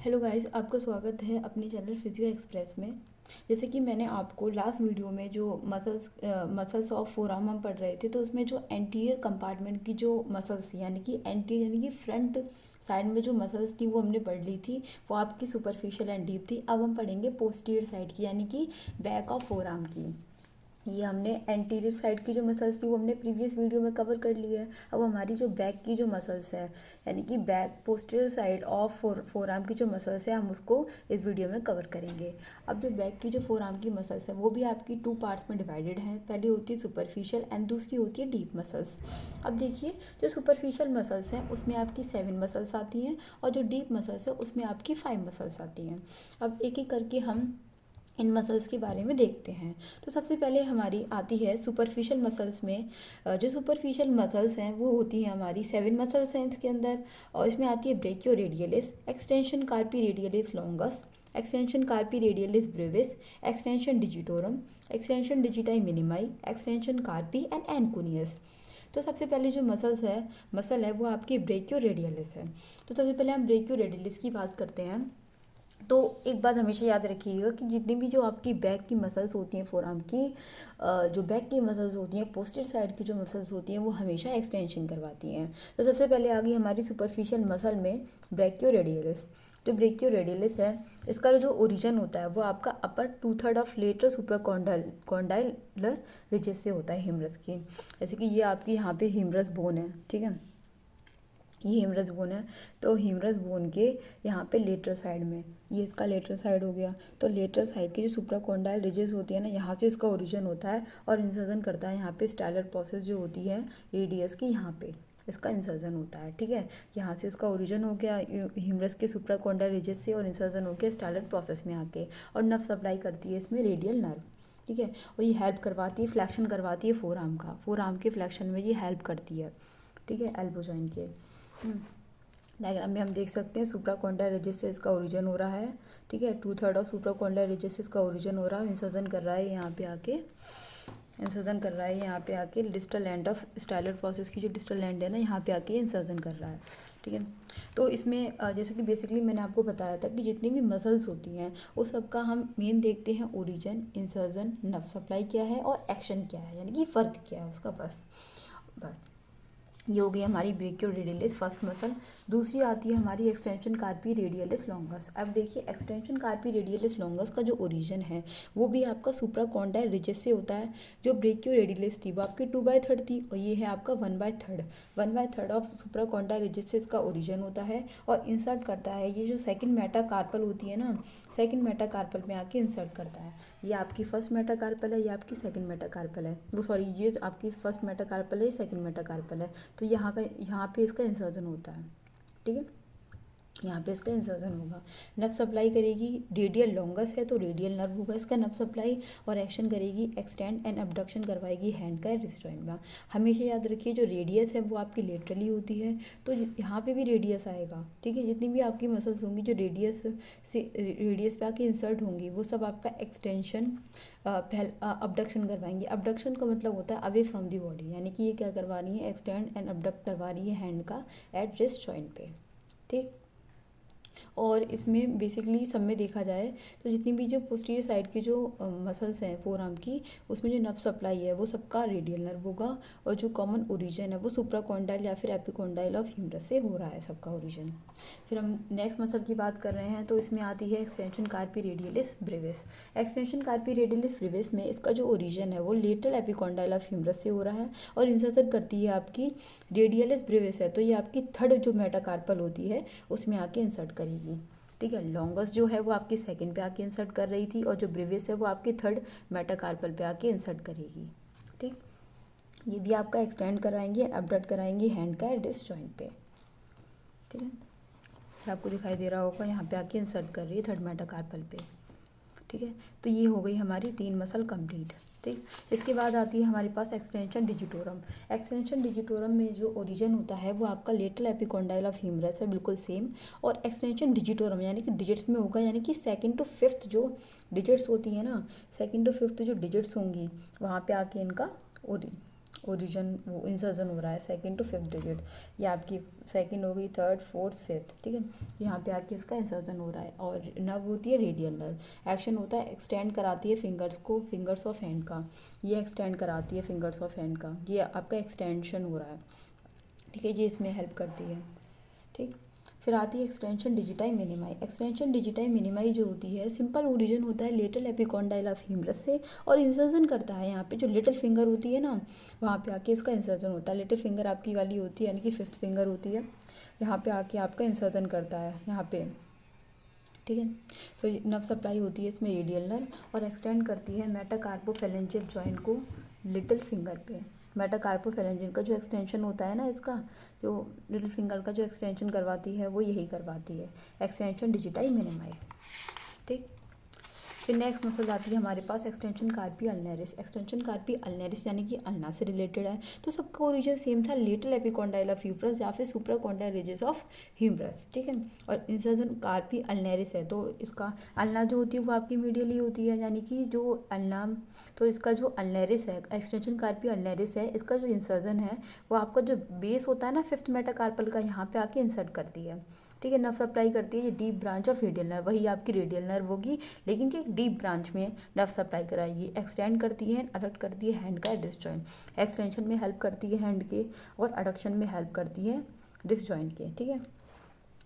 Hello guys, आपका स्वागत है अपने चैनल फिजियो एक्सप्रेस में। जैसे कि मैंने आपको लास्ट वीडियो में जो मसल्स ऑफ फोरआर्म हम पढ़ रहे थे, तो उसमें जो एंटीरियर कंपार्टमेंट की जो मसल्स यानी कि एंटीरियर यानी कि फ्रंट साइड में जो मसल्स थी वो हमने पढ़ ली थी। वो आपकी सुपरफिशियल एंड डीप थी। अब हम पढ़ेंगे पोस्टीरियर साइड की यानी कि बैक ऑफ फोरआर्म की। ये हमने एंटीरियर साइड की जो मसल्स थी वो हमने प्रीवियस वीडियो में कवर कर ली है। अब हमारी जो बैक की जो मसल्स है यानी कि back posterior side of four arm की जो मसल्स है हम उसको इस वीडियो में कवर करेंगे। अब जो बैक की जो फोर आर्म की मसल्स है वो भी आपकी टू पार्ट्स में डिवाइडेड है। पहली होती है सुपरफिशियल एंड दूसरी होती है डीप मसल्स। अब देखिए, जो सुपरफिशियल मसल्स हैं उसमें आपकी 7 मसल्स आती हैं और जो डीप मसल्स है उसमें आपकी 5 मसल्स आती हैं। अब एक एक करके हम इन मसल्स के बारे में देखते हैं। तो सबसे पहले हमारी आती है सुपरफिशियल मसल्स में। जो सुपरफिशियल मसल्स हैं वो होती हैं हमारी 7 मसल्स हैं इसके अंदर। और इसमें आती है brachioradialis, extension carpi radialis longus, extension carpi radialis brevis, extension digitorum, extension digiti minimi, extension carpi and anconeus. तो सबसे पहले जो मसल है वो आपकी ब्रेकियो रेडियलिस है। तो सबसे पहले हम ब्रेकियो रेडियलिस की बात करते हैं। तो एक बात हमेशा याद रखिएगा कि जितनी भी जो आपकी बैक की मसल्स होती हैं फोरआर्म की, जो बैक की मसल्स होती हैं, पोस्टीरियर साइड की जो मसल्स होती हैं वो हमेशा एक्सटेंशन करवाती हैं। तो सबसे पहले आ गई हमारी सुपरफिशियल मसल में ब्रेकियो रेडियलिस। जो ब्रेकियो रेडियलिस है इसका जो ओरिजिन होता है वो आपका अपर 2/3 of lateral super condylar ridges से होता है, हिमरस की। जैसे कि ये आपकी यहाँ पे हिमरस बोन है, ठीक है, ये हिमरस बोन है। तो हिमरस बोन के यहाँ पे लेटरल साइड में, ये इसका लेटरल साइड हो गया। तो लेटरल साइड की जो सुप्राकॉन्डाइल रिजेस होती है ना, यहाँ से इसका ओरिजिन होता है और इंसर्जन करता है यहाँ पे स्टाइलर प्रोसेस जो होती है रेडियस की, यहाँ पे इसका इंसर्जन होता है, ठीक है। यहाँ से इसका ओरिजिन हो गया हिमरस के सुप्राकॉन्डाइल रिजेस से और इंसर्जन हो गया स्टाइलर प्रोसेस में आके, और नर्व सप्लाई करती है इसमें रेडियल नर्व, ठीक है। और ये हेल्प करवाती है, फ्लैक्शन करवाती है फोर आर्म का, फोर आर्म के फ्लैक्शन में ये हेल्प करती है, ठीक है, एल्बो जॉइंट के। डायग्राम में हम देख सकते हैं सुप्राकॉन्डाइल रिजिस से इसका ओरिजिन हो रहा है, ठीक है। 2/3 ऑफ सुप्राकॉन्डाइल रिजिस से इसका ओरिजिन हो रहा है, इंसर्जन कर रहा है यहाँ पे आके, इंसर्जन कर रहा है यहाँ पे आके distal end of styler process की जो डिस्टल एंड है ना, यहाँ पे आके इंसर्जन कर रहा है, ठीक है। तो इसमें जैसे कि बेसिकली मैंने आपको बताया था कि जितनी भी मसल्स होती हैं उस सब का हम मेन देखते हैं ओरिजिन, इंसर्जन, नर्व सप्लाई क्या है और एक्शन क्या है, यानी कि फ़र्क क्या है उसका, बस। ये हो गई हमारी ब्रेकियो रेडियलिस फर्स्ट मसल। दूसरी आती है हमारी एक्सटेंशन कार्पी रेडियलिस लॉन्गस। अब देखिए, एक्सटेंशन कार्पी रेडियलिस लॉन्गस का जो ओरिजिन है वो भी आपका सुप्राकॉन्डाइल रिजिस से होता है। जो ब्रेकियो रेडियलिस थी वो आपकी 2/3 थी और ये है आपका 1/3 ऑफ सुप्राकॉन्डाइल रिजिस से इसका ओरिजिन होता है और इंसर्ट करता है ये जो सेकेंड मेटाकार्पल होती है ना, सेकेंड मेटाकार्पल में आके इंसर्ट करता है। ये आपकी फर्स्ट मेटाकार्पल है, ये आपकी सेकेंड मेटाकार्पल है, वो सॉरी ये आपकी फर्स्ट मेटाकार्पल है, सेकेंड मेटाकार्पल है। तो यहाँ पे इसका इंसर्जन होता है, ठीक है, यहाँ पे इसका इंसर्जन होगा। नर्व सप्लाई करेगी, रेडियल लॉन्गस है तो रेडियल नर्व होगा इसका नर्व सप्लाई, और एक्शन करेगी, एक्सटेंड एंड अबडक्शन करवाएगी हैंड का रिस्ट जॉइंट में। हमेशा याद रखिए जो रेडियस है वो आपकी लेटरली होती है, तो यहाँ पे भी रेडियस आएगा, ठीक है। जितनी भी आपकी मसल्स होंगी जो रेडियस पे आके इंसर्ट होंगी वो सब आपका एक्सटेंशन अबडक्शन करवाएंगे। अबडक्शन का मतलब होता है अवे फ्रॉम दी बॉडी, यानी कि ये क्या करवा रही है, एक्सटेंड एंड अबडक्ट करवा रही है हैंड का एट रिस्ट जॉइंट पे, ठीक। और इसमें बेसिकली सब में देखा जाए तो जितनी भी जो पोस्टीरियर साइड की जो मसल्स हैं फोर आर्म की, उसमें जो नर्व सप्लाई है वो सबका रेडियल नर्व होगा, और जो कॉमन ओरिजिन है वो सुप्राकॉन्डाइल या फिर एपिकॉन्डाइल ऑफ ह्यूमरस से हो रहा है सबका ओरिजिन। फिर हम नेक्स्ट मसल की बात कर रहे हैं, तो इसमें आती है extension carpi radialis brevis. Extension carpi radialis Brevis में इसका जो ओरिजिन है वो लेटरल एपिकॉन्डाइल ऑफ ह्यूमरस से हो रहा है और इंसर्शन करती है आपकी रेडियलिस ब्रेविस है, तो ये आपकी थर्ड जो मेटाकार्पल होती है उसमें आके इंसर्ट करेगी, ठीक है। लॉन्गस जो है वो आपकी सेकंड पे आके इंसर्ट कर रही थी और जो ब्रेविस है वो आपकी थर्ड मेटाकार्पल पे आके इंसर्ट करेगी, ठीक। ये भी आपका एक्सटेंड कराएंगे, अपडक्ट कराएंगे हैंड का डिस्क जॉइंट पे, ठीक है। आपको दिखाई दे रहा होगा यहाँ पे आके इंसर्ट कर रही है थर्ड मेटाकार्पल पे, ठीक है। तो ये हो गई हमारी 3 मसल कंप्लीट, ठीक। इसके बाद आती है हमारे पास एक्सटेंशन डिजिटोरम। एक्सटेंशन डिजिटोरम में जो ओरिजिन होता है वो आपका लेटरल एपिकॉन्डाइल ऑफ ह्यूमरस है, बिल्कुल सेम। और एक्सटेंशन डिजिटोरम यानी कि डिजिट्स में होगा, यानी कि सेकंड टू फिफ्थ जो डिजिट्स होती है ना, सेकंड टू फिफ्थ जो डिजिट्स होंगी वहाँ पे आके इनका ओरिजिन वो इंसर्जन हो रहा है सेकंड टू फिफ्थ डिजिट। ये आपकी सेकंड हो गई, थर्ड, फोर्थ, फिफ्थ, ठीक है। यहाँ पे आके इसका इंसर्जन हो रहा है। और नर्व होती है रेडियल नर्व, एक्शन होता है एक्सटेंड कराती है फिंगर्स को, फिंगर्स ऑफ हैंड का, ये एक्सटेंड कराती है फिंगर्स ऑफ हैंड का, ये आपका एक्सटेंशन हो रहा है, ठीक है, ये इसमें हेल्प करती है, ठीक। फिर आती है extension digiti minimi. Extension digiti मिनिमाई जो होती है, सिंपल ओरिजिन होता है लेटल एपिकॉन्डाइल ऑफ ह्यूमरस से, और इंसर्जन करता है यहाँ पे जो लिटिल फिंगर होती है ना, वहाँ पे आके इसका इंसर्जन होता है। लिटिल फिंगर आपकी वाली होती है, यानी कि फिफ्थ फिंगर होती है, यहाँ पे आके आपका इंसर्जन करता है यहाँ पे, ठीक है। फिर नर्व सप्लाई होती है इसमें रेडियल नर्व, और एक्सटेंड करती है मेटाकार्पोफेरेंजियल जॉइंट को लिटिल फिंगर पे। मेटाकार्पोफेरेंजियल का जो एक्सटेंशन होता है ना, इसका जो लिटिल फिंगर का जो एक्सटेंशन करवाती है वो यही करवाती है, एक्सटेंशन डिजिटाई मिनिमाई, ठीक। फिर नेक्स्ट मसल आती है हमारे पास एक्सटेंशन कार्पी अल्नेरिस। एक्सटेंशन कार्पी अल्नेरिस यानी कि अल्ना से रिलेटेड है, तो सबका ओरिजिन सेम था, लेटल एपिकॉन्डाइल ऑफ ह्यूमरस या फिर सुप्राकॉन्डाइल रिजेस ऑफ ह्यूमरस, ठीक है। और इंसर्जन कार्पी अल्नेरिस है, तो इसका अल्ना जो होती है वो आपकी मीडियली होती है, यानी कि जो अल्ना, तो इसका जो अल्नेरिस है, एक्सटेंशन कार्पी अल्नेरिस है, इसका जो इंसर्जन है वो आपका जो बेस होता है ना फिफ्थ मेटाकार्पल का, यहाँ पे आके इंसर्ट करती है, ठीक है। नर्व सप्लाई करती है ये deep branch of radial nerve, वही आपकी रेडियल नर्व होगी, लेकिन कि डीप ब्रांच में नर्व सप्लाई कराएगी। एक्सटेंड करती है, अडक्ट करती है हैंड का डिसजॉइंट, एक्सटेंशन में हेल्प करती है हैंड के, और अडक्शन में हेल्प करती है डिसजॉइंट के, ठीक है,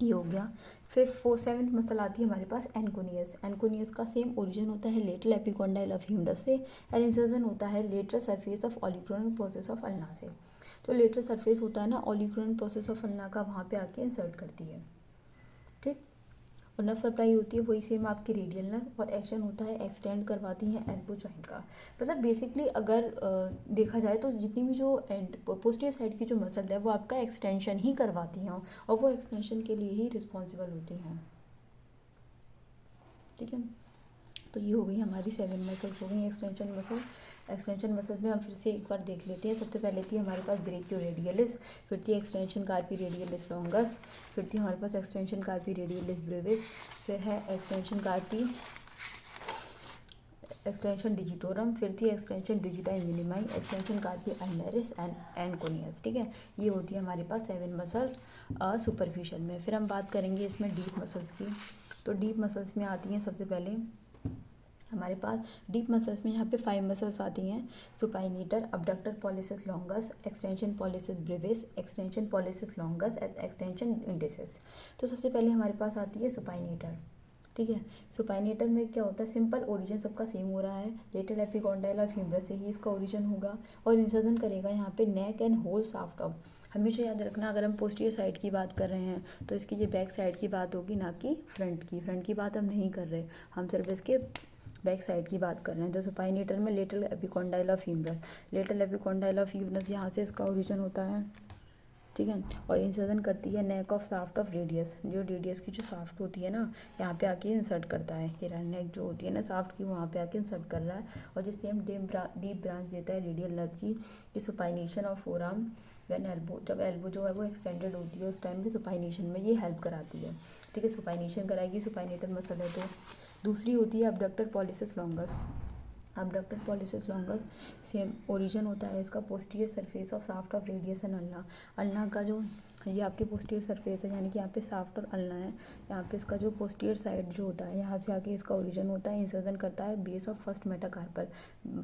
ये हो गया। फिर सेवन्थ मसल आती है हमारे पास एनकोनियस। एनकोनियस का सेम ओरिजिन होता है लेटल एपिकॉन्डाइल ऑफ ह्यूमरस से, एंड इंसर्जन होता है lateral surface of olecranon process of ulna से। तो लेटरल सरफेस होता है ना ऑलिक्रोनल प्रोसेस ऑफ अल्ना का, वहाँ पे आके इंसर्ट करती है, ठीक। और नर्व सप्लाई होती है वही सेम आपकी रेडियल नर्व, और एक्शन होता है एक्सटेंड करवाती हैं एल्बो जॉइंट का। मतलब बेसिकली अगर देखा जाए तो जितनी भी जो पोस्टीरियर साइड की जो मसल है वो आपका एक्सटेंशन ही करवाती हैं, और वो एक्सटेंशन के लिए ही रिस्पॉन्सिबल होती हैं, ठीक है। तो ये हो गई हमारी 7 मसल्स हो गई एक्सटेंशन मसल। एक्सटेंशन मसल में हम फिर से एक बार देख लेते हैं। सबसे पहले थी हमारे पास ब्रेकियोरेडियलिस, फिर थी एक्सटेंशन कार्पी रेडियलिस लॉन्गस, फिर थी हमारे पास एक्सटेंशन कार्पी रेडियलिस ब्रेविस, फिर है एक्सटेंशन कार्पी एक्सटेंशन डिजिटोरम, फिर थी extension digiti minimi, extension carpi ulnaris and anconeus, ठीक है। ये होती है हमारे पास 7 मसल सुपरफिशियल में। फिर हम बात करेंगे इसमें डीप मसल्स की। तो डीप मसल्स में आती हैं सबसे पहले हमारे पास डीप मसल्स में यहाँ पे 5 मसल्स आती हैं, supinator, abductor pollicis longus, extension pollicis brevis, extension pollicis longus, extension indicis. तो सबसे पहले हमारे पास आती है सुपाइनेटर, ठीक है। सुपाइनेटर में क्या होता है, सिंपल ओरिजिन सबका सेम हो रहा है, लेटल एपिकॉन्डाइल ऑफ ह्यूमरस से ही इसका ओरिजिन होगा, और इंसर्जन करेगा यहाँ पे neck and whole shaft of. हमेशा याद रखना, अगर हम पोस्टीरियर साइड की बात कर रहे हैं तो इसकी ये बैक साइड की बात होगी, ना कि फ्रंट की बात हम नहीं कर रहे, हम सिर्फ इसके बैक साइड की बात कर रहे हैं। तो सुपाइनेटर में lateral epicondyle of humerus, lateral epicondyle of humerus यहाँ से इसका ओरिजिन होता है, ठीक है। और इंसर्जन करती है neck of shaft of radius, जो रेडियस की जो शाफ्ट होती है ना, यहाँ पे आके इंसर्ट करता है, ये नेक जो होती है ना शाफ्ट की, वहाँ पे आके इंसर्ट कर रहा है। और ये सेम डीप ब्रांच देता है रेडियल नर्व की, कि supination of forearm when elbow, जब एल्बो जो है वो एक्सटेंडेड होती है उस टाइम भी सुपाइनेशन में ये हेल्प कराती है, ठीक है। सुपाइनेशन कराएगी, सुपाइनेटर मसल है। तो दूसरी होती है abductor pollicis longus. Abductor pollicis longus same origin होता है इसका posterior surface of shaft of radius and ulna. Ulna का जो ये आपकी पोस्टीरियर सरफेस है, यानी कि यहाँ पे शाफ्ट और अल्ना है, यहाँ पे इसका जो पोस्टीरियर साइड जो होता है यहाँ से आके इसका ओरिजिन होता है, इंसर्जन करता है base of first metacarpal.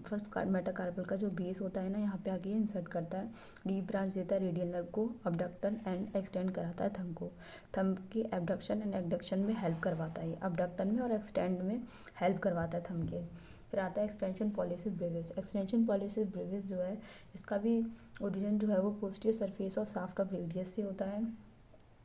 First metacarpal का जो बेस होता है ना, यहाँ पे आके इंसर्ट करता है, डीप ब्रांच देता है रेडियल नर्व को, अबडक्टन एंड एक्सटेंड कराता है थंब को, थंब की एबडक्शन एंड एबडक्शन में हेल्प करवाता है, अबडक्टन में और एक्सटेंड में हेल्प करवाता है थंब के। फिर आता है extension pollicis brevis. Extension pollicis Brevis जो है इसका भी ओरिजिन जो है वो posterior surface of shaft of radius से होता है,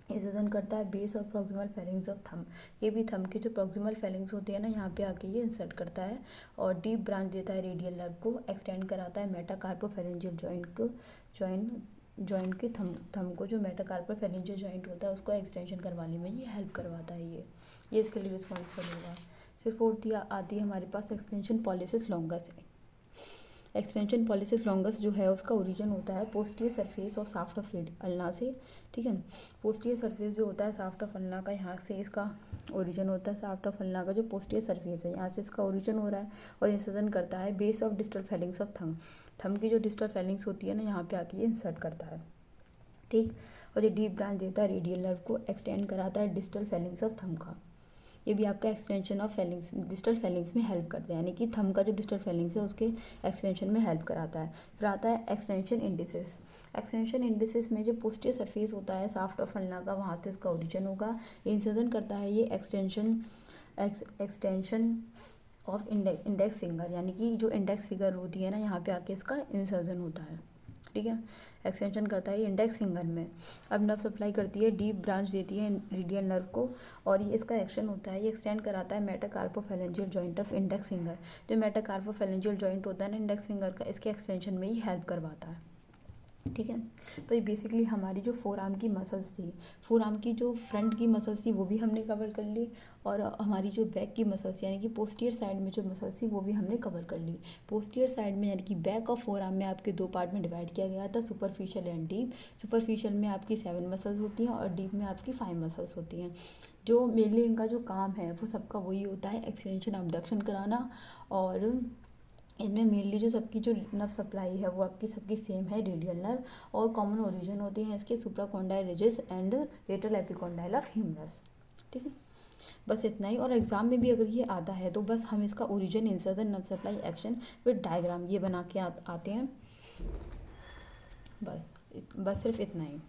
इंसर्जन करता है बेस और प्रॉक्सिमल फेरिंग्स ऑफ थंब। ये भी थंब की जो प्रॉक्सिमल फेरिंग्स होती है ना, यहाँ पे आके ये इंसर्ट करता है, और डीप ब्रांच देता है रेडियल नर्व को, एक्सटेंड कराता है मेटाकार्पोफेरेंजियल जॉइंट को, जॉइंट के थंब को, जो मेटाकार्पोफेरेंजियल जॉइंट होता है उसको एक्सटेंशन करवाने में ये हेल्प करवाता है, ये इसके लिए रिस्पॉन्सिबल होगा। फिर फोर्थ आती है हमारे पास extension pollicis longus. Extension pollicis longus जो है उसका ओरिजिन होता है posterior surface of shaft of ulna से, ठीक है। पोस्टीरियर सरफेस जो होता है शाफ्ट ऑफ अल्ना का, यहाँ से इसका ओरिजिन होता है। शाफ्ट ऑफ अल्ना का जो पोस्टीरियर सरफेस है यहाँ से इसका ओरिजिन हो रहा है और इंसर्जन करता है base of distal Fehling's of thumb. Thumb की जो डिस्टल फेलिंग्स होती है ना, यहाँ पे आके ये इंसर्ट करता है, ठीक। और ये डीप ब्रांच देता है रेडियल नर्व को, एक्सटेंड कराता है डिस्टल फेलिंग्स ऑफ थंब का। ये भी आपका extension of Fehling's, distal Fehling's में हेल्प करता है, यानी कि थंब का जो डिस्टल फेलिंग्स है उसके एक्सटेंशन में हेल्प कराता है। फिर आता है एक्सटेंशन इंडिसिस। एक्सटेंशन इंडिसिस में जो पोस्टीरियर सरफेस होता है शाफ्ट ऑफ अल्ना का, वहाँ से इसका ओरिजिन होगा। ये इंसर्जन करता है ये एक्सटेंशन ऑफ इंडेक्स फिंगर, यानी कि जो इंडेक्स फिंगर होती है ना, यहाँ पे आके इसका इंसर्जन होता है, ठीक है। एक्सटेंशन करता है ये इंडेक्स फिंगर में। अब नर्व सप्लाई करती है, डीप ब्रांच देती है रेडियल नर्व को, और ये इसका एक्शन होता है, ये एक्सटेंड कराता है मेटाकार्पोफैलेंजियल जॉइंट ऑफ इंडेक्स फिंगर। जो मेटाकार्पोफैलेंजियल जॉइंट होता है ना इंडेक्स फिंगर का, इसके एक्सटेंशन में ही हेल्प करवाता है, ठीक है। तो ये बेसिकली हमारी जो फोर आर्म की मसल्स थी, फोर आर्म की जो फ्रंट की मसल्स थी वो भी हमने कवर कर ली, और हमारी जो बैक की मसल्स यानी कि पोस्टीरियर साइड में जो मसल्स थी वो भी हमने कवर कर ली। पोस्टीरियर साइड में यानी कि बैक ऑफ फोर आर्म में आपके दो पार्ट में डिवाइड किया गया था, सुपरफिशियल एंड डीप। सुपरफिशियल में आपकी 7 मसल्स होती हैं और डीप में आपकी 5 मसल्स होती हैं। जो मेनली इनका जो काम है वो सबका वही होता है, एक्सटेंशन अबडक्शन कराना, और इनमें मेनली जो सबकी जो नर्व सप्लाई है वो आपकी सबकी सेम है, रेडियल नर्व, और कॉमन ओरिजिन होती हैं इसके supracondylar ridges and lateral epicondyle of humerus, ठीक है। बस इतना ही। और एग्जाम में भी अगर ये आता है तो बस हम इसका origin, insertion, nerve supply, action फिर डायग्राम ये बना के आते हैं, बस सिर्फ इतना ही।